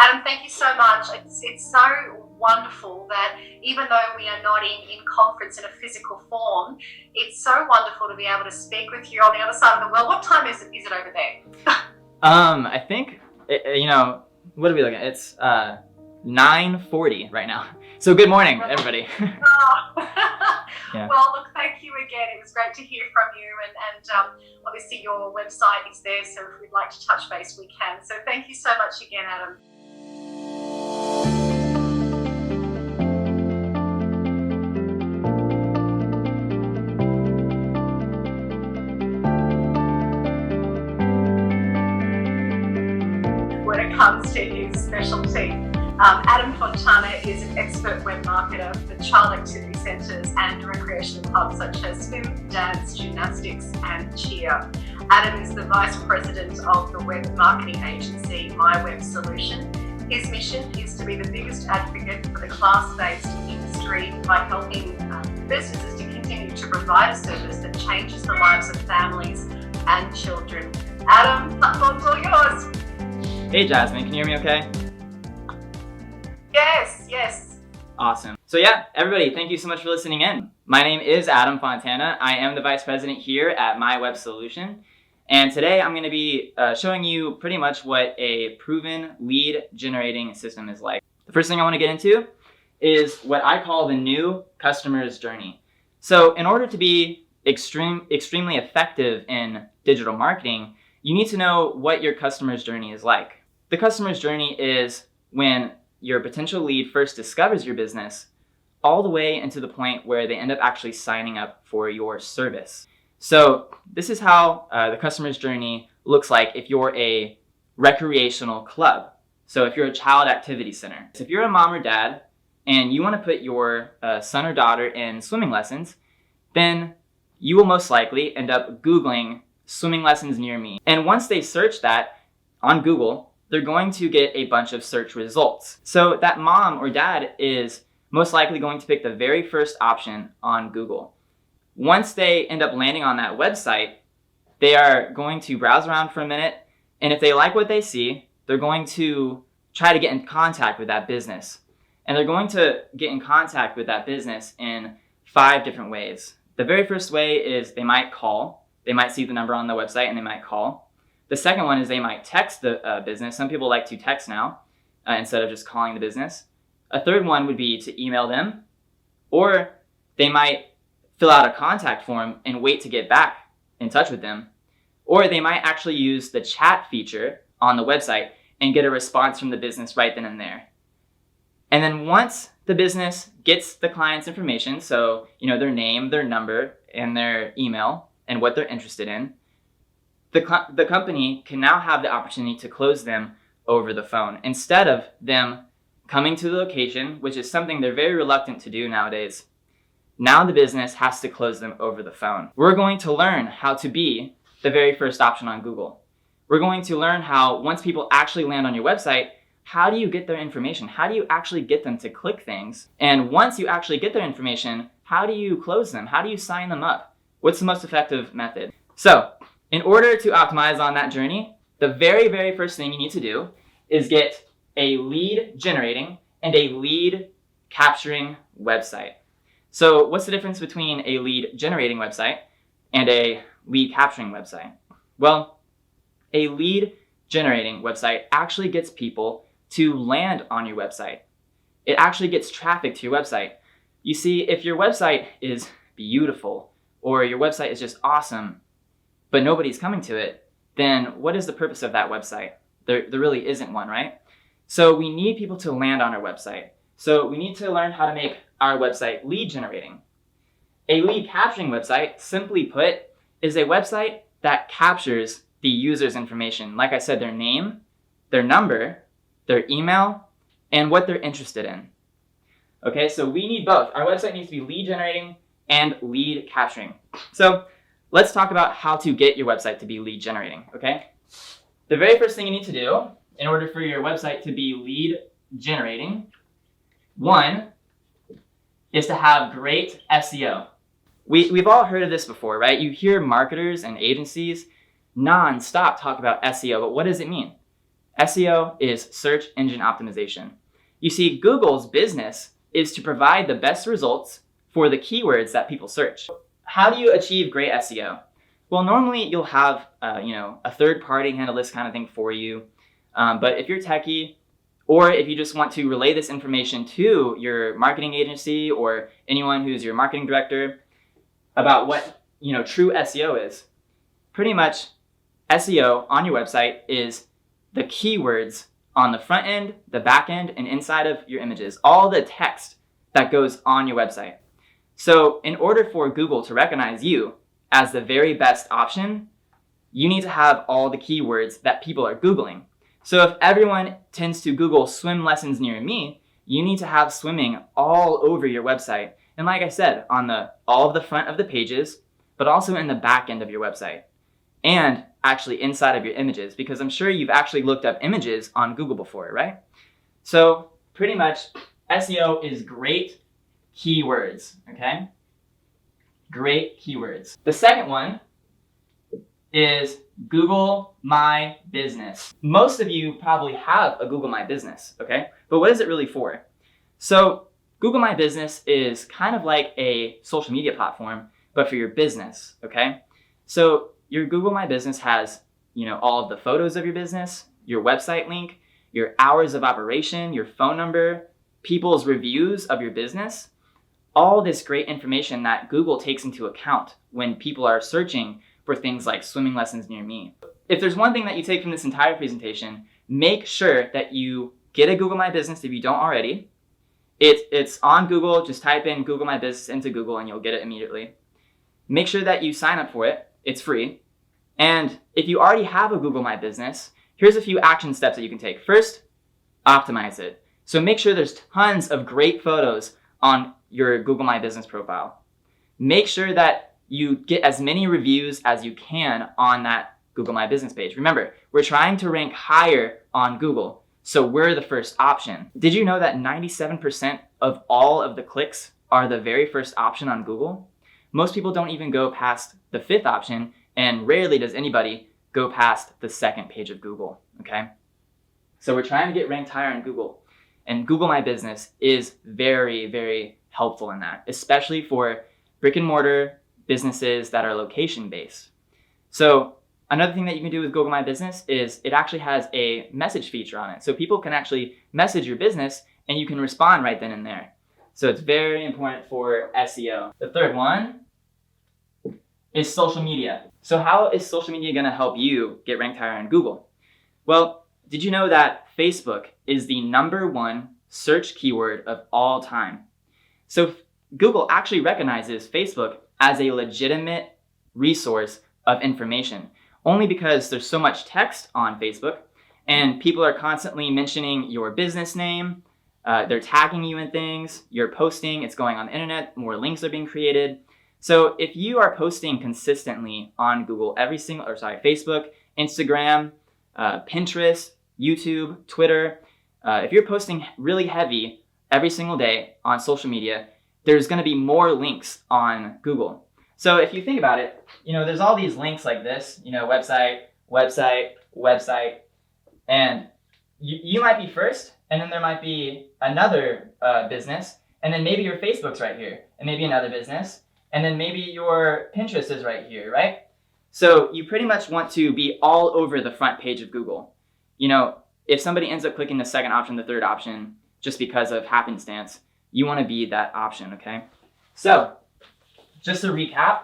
Adam, thank you so much. It's so wonderful that even though we are not in conference in a physical form, it's so wonderful to be able to speak with you on the other side of the world. What time is it over there? I think, what are we looking at? It's 9:40 right now. So good morning, everybody. Yeah. Well, look, thank you again. It was great to hear from you, and obviously your website is there, so if we'd like to touch base, we can. So thank you so much again, Adam. When it comes to his specialty, Adam Fontana is an expert web marketer for child activity centres and recreational clubs such as swim, dance, gymnastics and cheer. Adam is the Vice President of the web marketing agency My Web Solution. His mission is to be the biggest advocate for the class-based industry by helping businesses to continue to provide a service that changes the lives of families and children. Adam, platform's all yours. Hey Jasmine, can you hear me okay? Yes. Awesome. So yeah, everybody, thank you so much for listening in. My name is Adam Fontana. I am the Vice President here at My Web Solution. And today I'm going to be showing you pretty much what a proven lead generating system is like. The first thing I want to get into is what I call the new customer's journey. So in order to be extremely effective in digital marketing, you need to know what your customer's journey is like. The customer's journey is when your potential lead first discovers your business all the way into the point where they end up actually signing up for your service. So this is how the customer's journey looks like if you're a recreational club. So if you're a child activity center. So if you're a mom or dad and you want to put your son or daughter in swimming lessons, then you will most likely end up Googling swimming lessons near me. And once they search that on Google, they're going to get a bunch of search results. So that mom or dad is most likely going to pick the very first option on Google. Once they end up landing on that website, they are going to browse around for a minute, and if they like what they see, they're going to try to get in contact with that business. And they're going to get in contact with that business in 5 different ways. The very first way is they might call. They might see the number on the website and they might call. The second one is they might text the business. Some people like to text now instead of just calling the business. A third one would be to email them, or they might fill out a contact form and wait to get back in touch with them. Or they might actually use the chat feature on the website and get a response from the business right then and there. And then once the business gets the client's information, so their name, their number, and their email, and what they're interested in, the company can now have the opportunity to close them over the phone instead of them coming to the location, which is something they're very reluctant to do nowadays. Now the business has to close them over the phone. We're going to learn how to be the very first option on Google. We're going to learn how, once people actually land on your website, how do you get their information? How do you actually get them to click things? And once you actually get their information, how do you close them? How do you sign them up? What's the most effective method? So, in order to optimize on that journey, the very, very first thing you need to do is get a lead generating and a lead capturing website. So what's the difference between a lead generating website and a lead capturing website? Well, a lead generating website actually gets people to land on your website. It actually gets traffic to your website. You see, if your website is beautiful or your website is just awesome, but nobody's coming to it, then what is the purpose of that website? There really isn't one, right? So we need people to land on our website. So we need to learn how to make our website lead generating. A lead capturing website, simply put, is a website that captures the user's information. Like I said, their name, their number, their email, and what they're interested in. Okay, so we need both. Our website needs to be lead generating and lead capturing. So let's talk about how to get your website to be lead generating, okay? The very first thing you need to do in order for your website to be lead generating, one, is to have great SEO. We've all heard of this before, right? You hear marketers and agencies non-stop talk about SEO, but what does it mean? SEO is search engine optimization. You see, Google's business is to provide the best results for the keywords that people search. How do you achieve great SEO? Well, normally you'll have a third party handle this kind of thing for you. But if you're techie, or if you just want to relay this information to your marketing agency or anyone who's your marketing director about what true SEO is, pretty much SEO on your website is the keywords on the front end, the back end, and inside of your images, all the text that goes on your website. So in order for Google to recognize you as the very best option, you need to have all the keywords that people are Googling. So if everyone tends to Google swim lessons near me, you need to have swimming all over your website. And like I said, on all of the front of the pages, but also in the back end of your website. And actually inside of your images, because I'm sure you've actually looked up images on Google before, right? So pretty much SEO is great keywords, okay? Great keywords. The second one is Google My Business. Most of you probably have a Google My Business, okay? But what is it really for? So Google My Business is kind of like a social media platform, but for your business, okay? So your Google My Business has, all of the photos of your business, your website link, your hours of operation, your phone number, people's reviews of your business, all this great information that Google takes into account when people are searching for things like swimming lessons near me. If there's one thing that you take from this entire presentation, make sure that you get a Google My Business if you don't already. It's on Google. Just type in Google My Business into Google and you'll get it immediately. Make sure that you sign up for it. It's free. And if you already have a Google My Business, here's a few action steps that you can take. First, optimize it. So make sure there's tons of great photos on your Google My Business profile. Make sure that you get as many reviews as you can on that Google My Business page. Remember, we're trying to rank higher on Google, so we're the first option. Did you know that 97% of all of the clicks are the very first option on Google? Most people don't even go past the fifth option, and rarely does anybody go past the second page of Google, okay? So we're trying to get ranked higher on Google, and Google My Business is very, very helpful in that, especially for brick and mortar businesses that are location-based. So another thing that you can do with Google My Business is it actually has a message feature on it. So people can actually message your business and you can respond right then and there. So it's very important for SEO. The third one is social media. So how is social media going to help you get ranked higher on Google? Well, did you know that Facebook is the #1 search keyword of all time? So Google actually recognizes Facebook as a legitimate resource of information, only because there's so much text on Facebook and people are constantly mentioning your business name, they're tagging you in things, you're posting, it's going on the internet, more links are being created. So if you are posting consistently on Google Facebook, Instagram, Pinterest, YouTube, Twitter, if you're posting really heavy every single day on social media, there's going to be more links on Google. So if you think about it, there's all these links like this, website, and you might be first, and then there might be another business, and then maybe your Facebook's right here, and maybe another business, and then maybe your Pinterest is right here, right? So you pretty much want to be all over the front page of Google. If somebody ends up clicking the second option, the third option, just because of happenstance, you want to be that option, okay? So just to recap,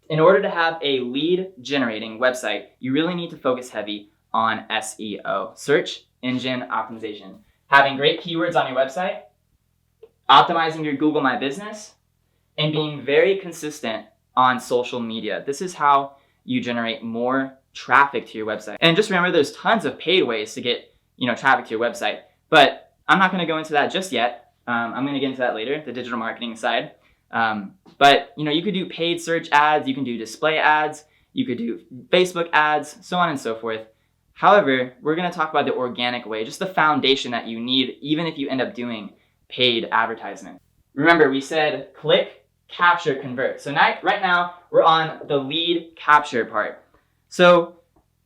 in order to have a lead generating website, you really need to focus heavy on SEO, search engine optimization. Having great keywords on your website, optimizing your Google My Business, and being very consistent on social media. This is how you generate more traffic to your website. And just remember, there's tons of paid ways to get traffic to your website, but I'm not going to go into that just yet. I'm going to get into that later, the digital marketing side. But you could do paid search ads, you can do display ads, you could do Facebook ads, so on and so forth. However, we're going to talk about the organic way, just the foundation that you need, even if you end up doing paid advertisement. Remember, we said click, capture, convert. So right now, we're on the lead capture part. So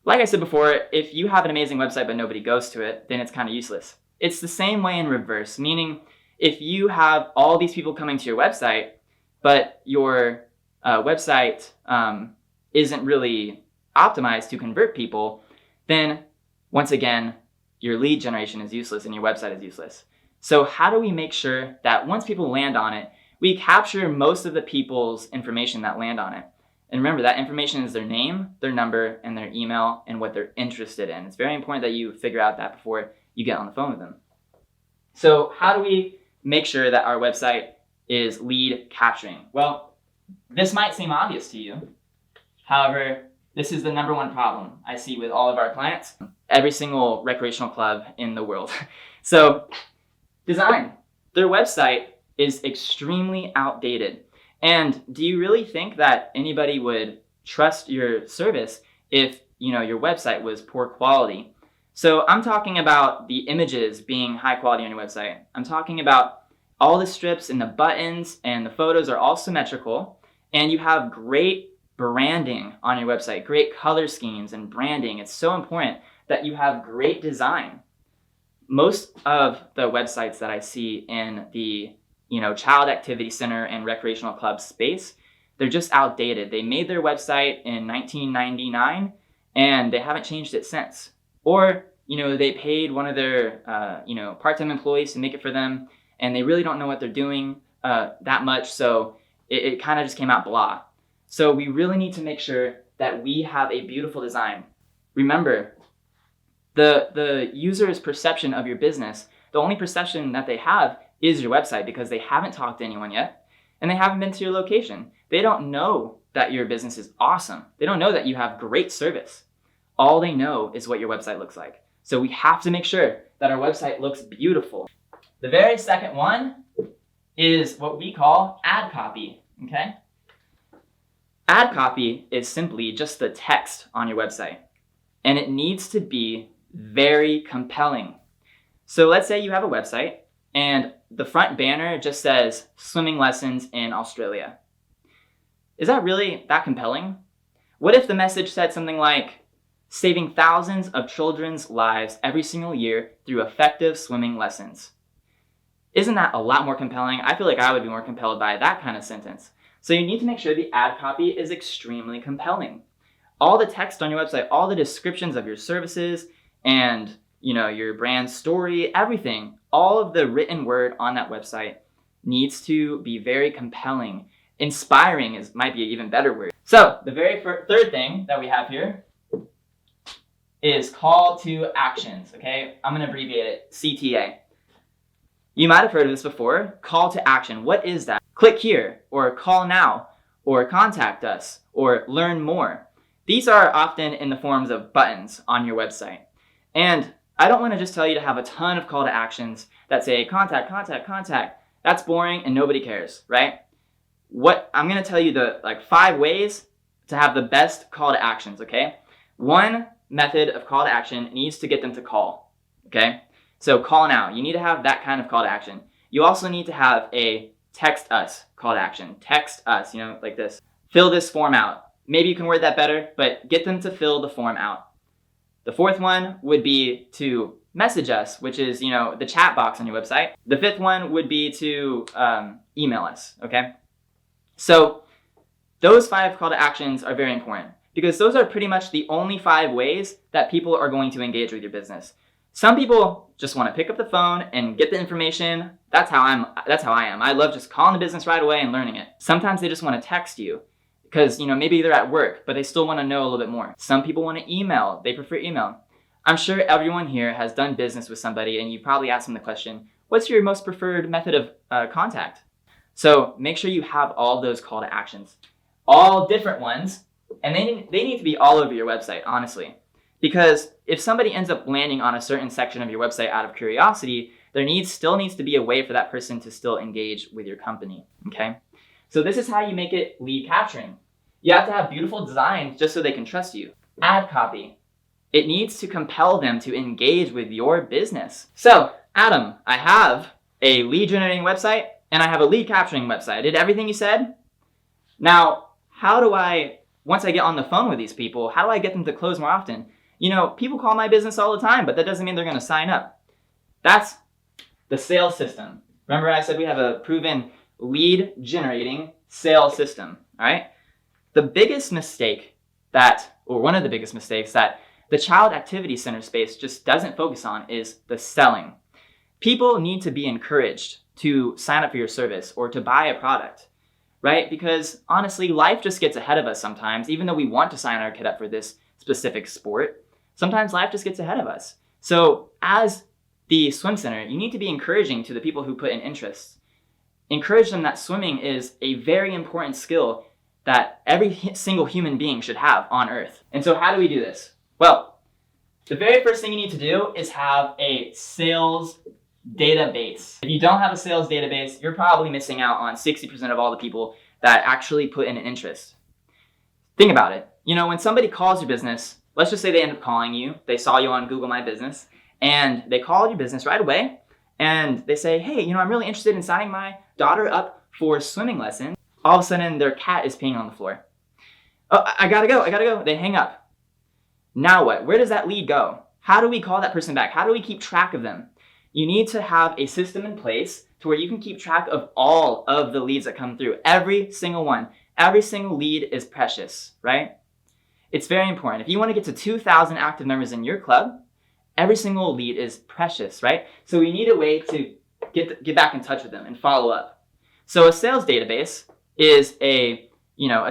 Like I said before, if you have an amazing website but nobody goes to it, then it's kind of useless. It's the same way in reverse, meaning if you have all these people coming to your website, but your website isn't really optimized to convert people, then once again, your lead generation is useless and your website is useless. So how do we make sure that once people land on it, we capture most of the people's information that land on it? And remember, that information is their name, their number, and their email, and what they're interested in. It's very important that you figure out that before you get on the phone with them. So how do we make sure that our website is lead capturing? Well, this might seem obvious to you. However, this is the number one problem I see with all of our clients, every single recreational club in the world. So, design. Their website is extremely outdated. And do you really think that anybody would trust your service if, your website was poor quality? So I'm talking about the images being high quality on your website. I'm talking about all the strips and the buttons and the photos are all symmetrical, and you have great branding on your website, great color schemes and branding. It's so important that you have great design. Most of the websites that I see in the child activity center and recreational club space, they're just outdated. They made their website in 1999 and they haven't changed it since. Or, they paid one of their, part-time employees to make it for them, and they really don't know what they're doing that much, so it kind of just came out blah. So we really need to make sure that we have a beautiful design. Remember, the user's perception of your business, the only perception that they have is your website, because they haven't talked to anyone yet and they haven't been to your location. They don't know that your business is awesome. They don't know that you have great service. All they know is what your website looks like. So we have to make sure that our website looks beautiful. The very second one is what we call ad copy, okay? Ad copy is simply just the text on your website, and it needs to be very compelling. So let's say you have a website and the front banner just says swimming lessons in Australia. Is that really that compelling? What if the message said something like, saving thousands of children's lives every single year through effective swimming lessons? Isn't that a lot more compelling? I feel like I would be more compelled by that kind of sentence. So you need to make sure the ad copy is extremely compelling. All the text on your website, all the descriptions of your services and your brand story, everything, all of the written word on that website needs to be very compelling. Inspiring might be an even better word. So the very third thing that we have here is call to actions, okay? I'm going to abbreviate it, CTA. You might have heard of this before, call to action. What is that? Click here, or call now, or contact us, or learn more. These are often in the forms of buttons on your website. And I don't want to just tell you to have a ton of call to actions that say contact, contact, contact. That's boring and nobody cares, right? I'm going to tell you the 5 ways to have the best call to actions, okay? One method of call to action needs to get them to call, okay? So call now. You need to have that kind of call to action. You also need to have a text us call to action. Text us, like this. Fill this form out. Maybe you can word that better, but get them to fill the form out. The fourth one would be to message us, which is, the chat box on your website. The fifth one would be to email us, okay? So those 5 call to actions are very important because those are pretty much the only 5 ways that people are going to engage with your business. Some people just want to pick up the phone and get the information. That's how I am. I love just calling the business right away and learning it. Sometimes they just want to text you because, maybe they're at work, but they still want to know a little bit more. Some people want to email. They prefer email. I'm sure everyone here has done business with somebody and you probably asked them the question, what's your most preferred method of contact? So make sure you have all those call to actions, all different ones, and they need to be all over your website, honestly. Because if somebody ends up landing on a certain section of your website out of curiosity, there still needs to be a way for that person to still engage with your company, okay? So this is how you make it lead capturing. You have to have beautiful designs just so they can trust you. Ad copy. It needs to compel them to engage with your business. So, Adam, I have a lead generating website and I have a lead capturing website. I did everything you said. Now, how do I once I get on the phone with these people, how do I get them to close more often? People call my business all the time, but that doesn't mean they're going to sign up. That's the sales system. Remember I said we have a proven lead generating sales system, all right? The biggest mistake one of the biggest mistakes that the child activity center space just doesn't focus on is the selling. People need to be encouraged to sign up for your service or to buy a product, right? Because honestly, life just gets ahead of us sometimes. Even though we want to sign our kid up for this specific sport, sometimes life just gets ahead of us. So as the swim center, you need to be encouraging to the people who put in interest. Encourage them that swimming is a very important skill that every single human being should have on earth. And so how do we do this? Well, the very first thing you need to do is have a sales database. If you don't have a sales database, you're probably missing out on 60% of all the people that actually put in an interest. Think about it. When somebody calls your business, let's just say they end up calling you, they saw you on Google My Business, and they called your business right away, and they say, hey, I'm really interested in signing my daughter up for swimming lessons. All of a sudden, their cat is peeing on the floor. Oh, I gotta go. They hang up. Now what? Where does that lead go? How do we call that person back? How do we keep track of them? You need to have a system in place to where you can keep track of all of the leads that come through. Every single one. Every single lead is precious, right? It's very important. If you want to get to 2,000 active members in your club, every single lead is precious, right? So we need a way to get back in touch with them and follow up. So a sales database is a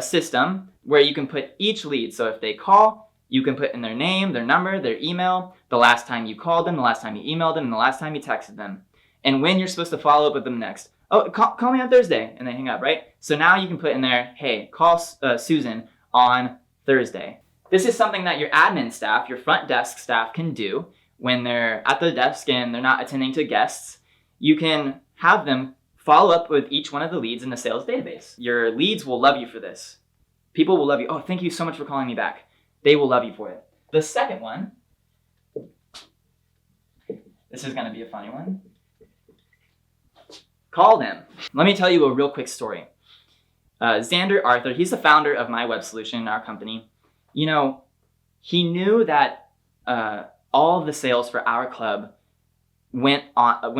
system where you can put each lead. So if they call, you can put in their name, their number, their email, the last time you called them, the last time you emailed them, and the last time you texted them, and when you're supposed to follow up with them next. Oh, call me on Thursday, and they hang up, right? So now you can put in there, hey, call Susan on Thursday. This is something that your admin staff, your front desk staff can do when they're at the desk and they're not attending to guests. You can have them follow up with each one of the leads in the sales database. Your leads will love you for this. People will love you. Oh, thank you so much for calling me back. They will love you for it. The second one, this is going to be a funny one. Call them. Let me tell you a real quick story. Xander Arthur, he's the founder of My Web Solution, our company. He knew that all of the sales for our club went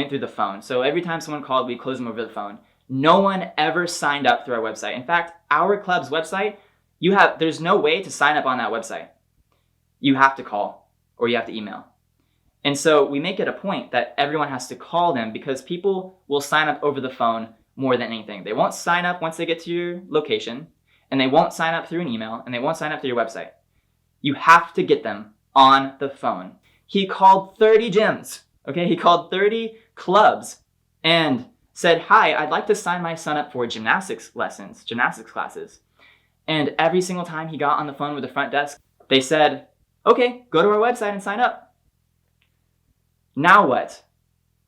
through the phone. So every time someone called, we closed them over the phone. No one ever signed up through our website. In fact, our club's website, there's no way to sign up on that website. You have to call or you have to email. And so we make it a point that everyone has to call them because people will sign up over the phone more than anything. They won't sign up once they get to your location, and they won't sign up through an email, and they won't sign up through your website. You have to get them on the phone. He called 30 gyms, okay? He called 30 clubs and said, hi, I'd like to sign my son up for gymnastics classes. And every single time he got on the phone with the front desk, they said, okay, go to our website and sign up. Now what?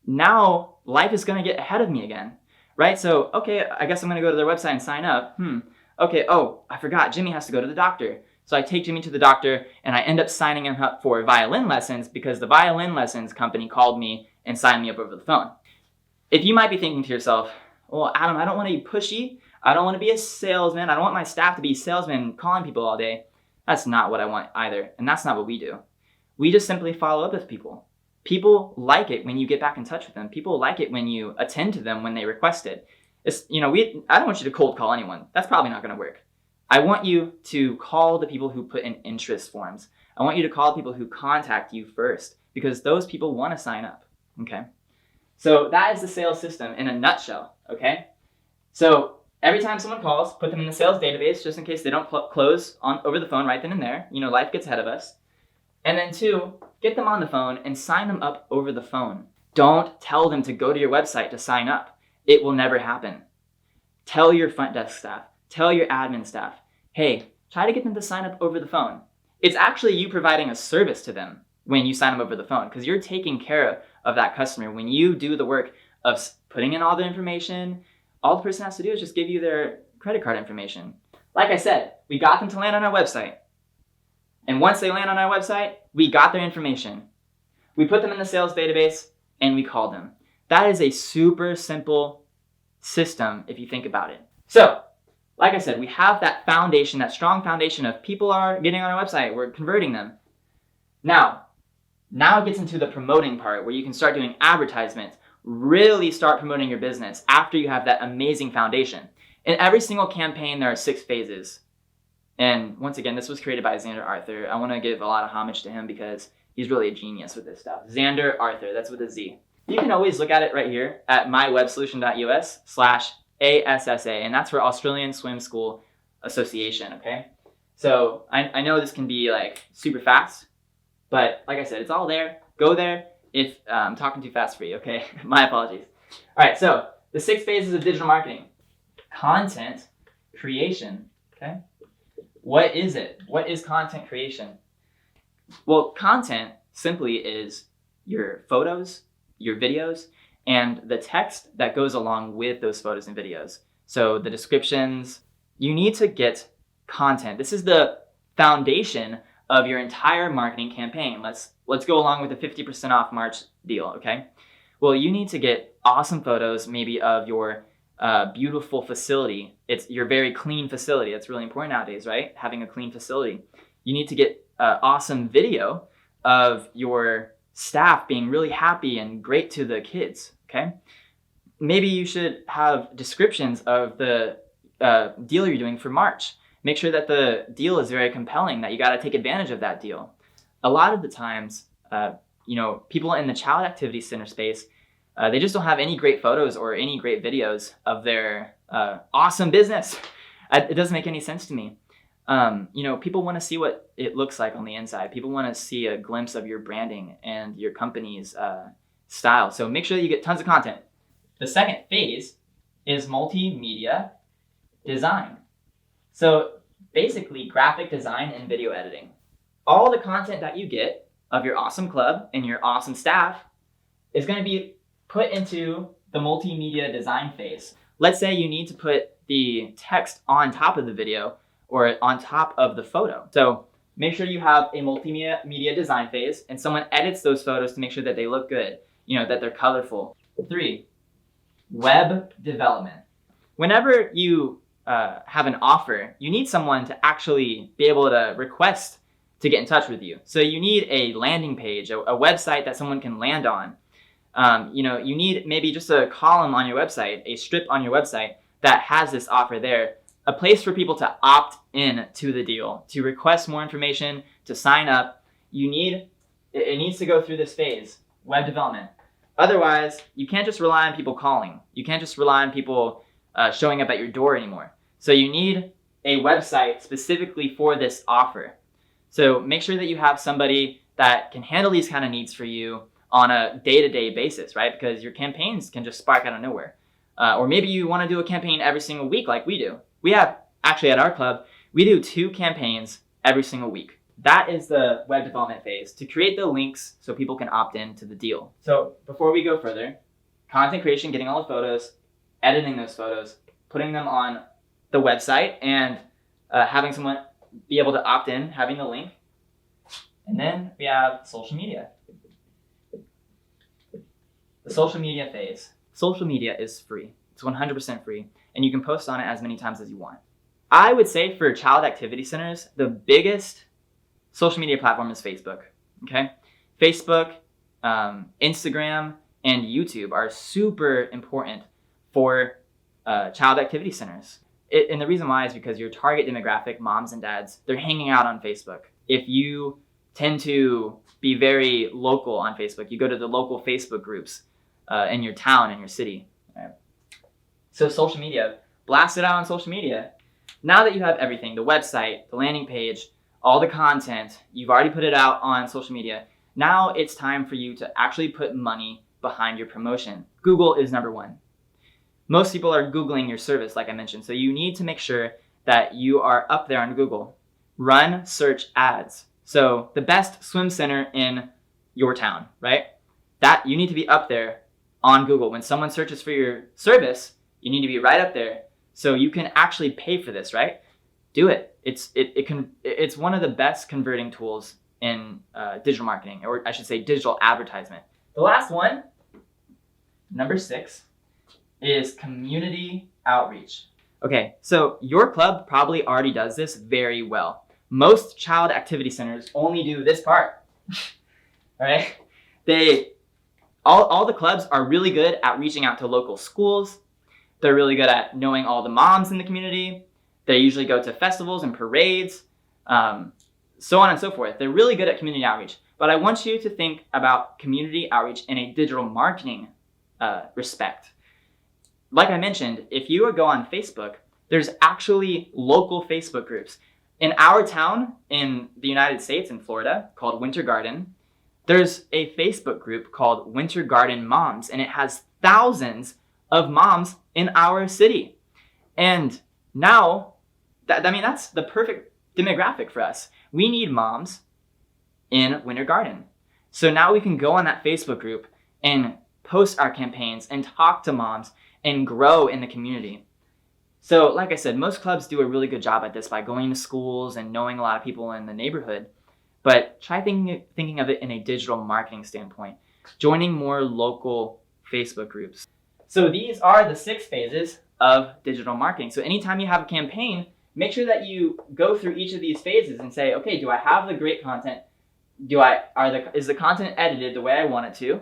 Now life is going to get ahead of me again, right? So, okay, I guess I'm going to go to their website and sign up. Okay, oh, I forgot, Jimmy has to go to the doctor. So I take Jimmy to the doctor and I end up signing him up for violin lessons because the violin lessons company called me and signed me up over the phone. If you might be thinking to yourself, well, Adam, I don't want to be pushy. I don't want to be a salesman. I don't want my staff to be salesmen calling people all day. That's not what I want either. And that's not what we do. We just simply follow up with people. People like it when you get back in touch with them. People like it when you attend to them when they request it. I don't want you to cold call anyone. That's probably not going to work. I want you to call the people who put in interest forms. I want you to call people who contact you first because those people want to sign up, okay? So that is the sales system in a nutshell, okay? So every time someone calls, put them in the sales database just in case they don't close over the phone right then and there. Life gets ahead of us. And then 2, get them on the phone and sign them up over the phone. Don't tell them to go to your website to sign up. It will never happen. Tell your front desk staff, tell your admin staff, hey, try to get them to sign up over the phone. It's actually you providing a service to them when you sign them over the phone because you're taking care of that customer. When you do the work of putting in all the information, all the person has to do is just give you their credit card information. Like I said, we got them to land on our website. And once they land on our website, we got their information. We put them in the sales database and we called them. That is a super simple system if you think about it. So like I said, we have that foundation, that strong foundation of people are getting on our website, we're converting them. Now it gets into the promoting part where you can start doing advertisements, really start promoting your business after you have that amazing foundation. In every single campaign, there are 6 phases. And once again, this was created by Xander Arthur. I want to give a lot of homage to him because he's really a genius with this stuff. Xander Arthur, that's with a Z. You can always look at it right here at mywebsolution.us/ASSA, and that's for Australian Swim School Association, okay? So I know this can be like super fast, but like I said, it's all there. Go there if I'm talking too fast for you, okay? My apologies. All right, so the 6 phases of digital marketing. Content creation, okay? What is it? What is content creation? Well, content simply is your photos, your videos, and the text that goes along with those photos and videos. So the descriptions, you need to get content. This is the foundation of your entire marketing campaign. Let's go along with the 50% off March deal, okay? Well, you need to get awesome photos, maybe of your beautiful facility. It's your very clean facility. That's really important nowadays, right? Having a clean facility. You need to get awesome video of your staff being really happy and great to the kids, okay? Maybe you should have descriptions of the deal you're doing for March. Make sure that the deal is very compelling, that you got to take advantage of that deal. A lot of the times, people in the child activity center space, they just don't have any great photos or any great videos of their awesome business. It doesn't make any sense to me. People want to see what it looks like on the inside. People want to see a glimpse of your branding and your company's style. So make sure that you get tons of content. The second phase is multimedia design. So basically graphic design and video editing. All the content that you get of your awesome club and your awesome staff is going to be put into the multimedia design phase. Let's say you need to put the text on top of the video or on top of the photo. So make sure you have a multimedia design phase and someone edits those photos to make sure that they look good, that they're colorful. 3, web development. Whenever you have an offer, you need someone to actually be able to request to get in touch with you. So you need a landing page, a website that someone can land on. You need maybe just a column on your website, a strip on your website that has this offer there, a place for people to opt in to the deal, to request more information, to sign up. It needs to go through this phase, web development. Otherwise, you can't just rely on people calling. You can't just rely on people showing up at your door anymore. So you need a website specifically for this offer. So make sure that you have somebody that can handle these kind of needs for you on a day-to-day basis, right? Because your campaigns can just spark out of nowhere. Or maybe you want to do a campaign every single week like we do. We have, actually at our club, we do 2 campaigns every single week. That is the web development phase, to create the links so people can opt in to the deal. So before we go further, content creation, getting all the photos, editing those photos, putting them on the website, and having someone be able to opt in, having the link. And then we have social media. The social media phase. Social media is free. It's 100% free, and you can post on it as many times as you want. I would say for child activity centers, the biggest social media platform is Facebook, okay? Facebook, Instagram, and YouTube are super important for child activity centers. And the reason why is because your target demographic, moms and dads, they're hanging out on Facebook. If you tend to be very local on Facebook, you go to the local Facebook groups in your town, in your city. Right? So social media, blast it out on social media. Now that you have everything, the website, the landing page, all the content, you've already put it out on social media. Now it's time for you to actually put money behind your promotion. Google is number 1. Most people are Googling your service, like I mentioned. So you need to make sure that you are up there on Google. Run search ads. So the best swim center in your town, right? That you need to be up there on Google. When someone searches for your service, you need to be right up there so you can actually pay for this, right? Do it. It's one of the best converting tools in digital marketing, or I should say digital advertisement. The last one, number 6, is community outreach. Okay, so your club probably already does this very well. Most child activity centers only do this part. All right? All the clubs are really good at reaching out to local schools. They're really good at knowing all the moms in the community. They usually go to festivals and parades, so on and so forth. They're really good at community outreach. But I want you to think about community outreach in a digital marketing respect. Like I mentioned, if you go on Facebook, there's actually local Facebook groups. In our town in the United States, in Florida, called Winter Garden, there's a Facebook group called Winter Garden Moms, and it has thousands of moms in our city. And now, that's the perfect demographic for us. We need moms in Winter Garden. So now we can go on that Facebook group and post our campaigns and talk to moms and grow in the community. So like I said, most clubs do a really good job at this by going to schools and knowing a lot of people in the neighborhood. But try thinking of it in a digital marketing standpoint, joining more local Facebook groups. So these are the 6 phases of digital marketing. So anytime you have a campaign, make sure that you go through each of these phases and say, okay, do I have the great content? Is the content edited the way I want it to?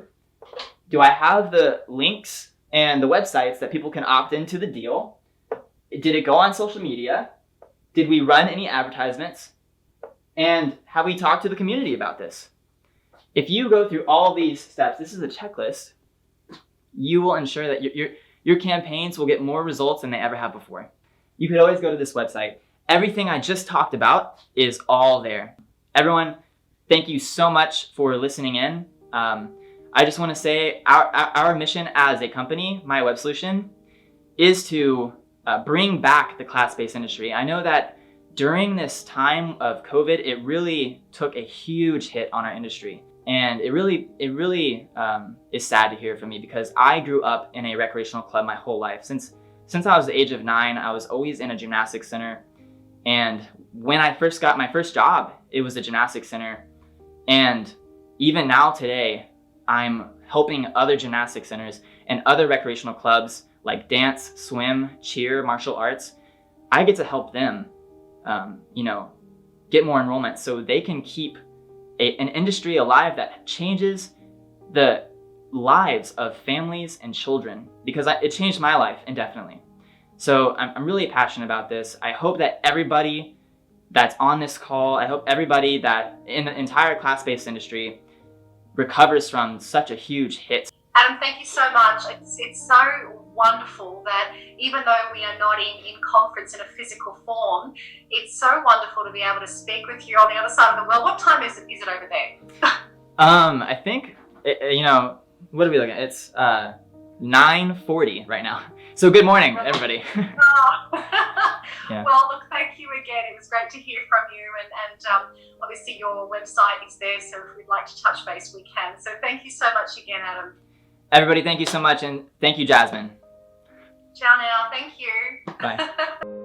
Do I have the links and the websites that people can opt into the deal? Did it go on social media? Did we run any advertisements? And have we talked to the community about this? If you go through all these steps, this is a checklist, you will ensure that your campaigns will get more results than they ever have before. You could always go to this website. Everything I just talked about is all there. Everyone, thank you so much for listening in. I just want to say our mission as a company, My Web Solution, is to bring back the class-based industry. I know that during this time of COVID, it really took a huge hit on our industry. And it really is sad to hear from me because I grew up in a recreational club my whole life. Since I was the age of 9, I was always in a gymnastics center. And when I first got my first job, it was a gymnastics center. And even now today, I'm helping other gymnastics centers and other recreational clubs like dance, swim, cheer, martial arts. I get to help them, get more enrollment so they can keep an industry alive that changes the lives of families and children, because it changed my life indefinitely. So I'm really passionate about this. I hope that everybody that's on this call, I hope everybody that in the entire class-based industry recovers from such a huge hit. Adam, thank you so much. It's so wonderful that even though we are not in conference in a physical form, it's so wonderful to be able to speak with you on the other side of the world. What time is it over there? I think, what are we looking at? It's 9:40 right now. So good morning, everybody. Yeah. Well, look, thank you again. It was great to hear from you, and obviously your website is there, so if we'd like to touch base, we can. So thank you so much again, Adam. Everybody, thank you so much, and thank you, Jasmine. Ciao now. Thank you. Bye.